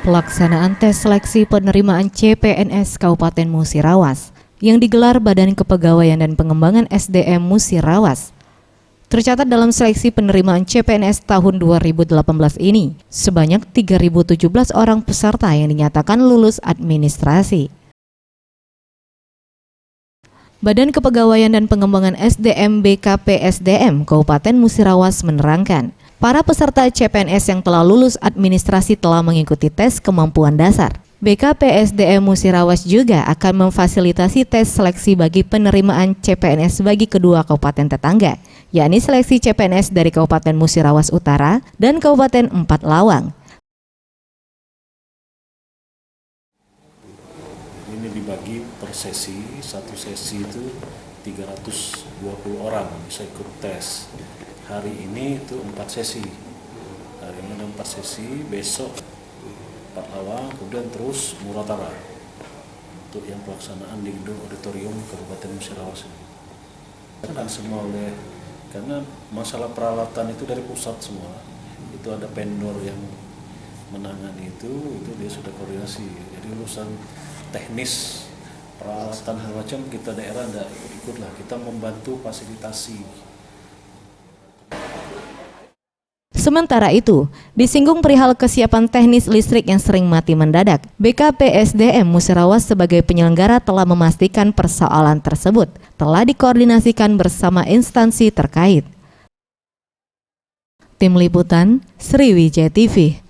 Pelaksanaan tes seleksi penerimaan CPNS Kabupaten Musirawas yang digelar Badan Kepegawaian dan Pengembangan SDM Musirawas. Tercatat dalam seleksi penerimaan CPNS tahun 2018 ini, sebanyak 3.017 orang peserta yang dinyatakan lulus administrasi. Badan Kepegawaian dan Pengembangan SDM BKPSDM Kabupaten Musirawas menerangkan, para peserta CPNS yang telah lulus administrasi telah mengikuti tes kemampuan dasar. BKPSDM Musirawas juga akan memfasilitasi tes seleksi bagi penerimaan CPNS bagi kedua kabupaten tetangga, yakni seleksi CPNS dari Kabupaten Musirawas Utara dan Kabupaten Empat Lawang. Ini dibagi per sesi, satu sesi itu 320 orang bisa ikut tes. Hari ini itu 4 sesi. Hari ini ada 4 sesi, besok Empat Lawang, kemudian terus Muratara. Untuk yang pelaksanaan di gedung auditorium Kabupaten Musirawas ini. Dan semua karena masalah peralatan itu dari pusat semua. Itu ada vendor yang menangani itu dia sudah koordinasi. Jadi urusan teknis peralatan macam kita daerah tidak ikutlah, kita membantu fasilitasi. Sementara itu, disinggung perihal kesiapan teknis listrik yang sering mati mendadak, BKPSDM Musirawas sebagai penyelenggara telah memastikan persoalan tersebut telah dikoordinasikan bersama instansi terkait. Tim Liputan, Sriwijaya TV.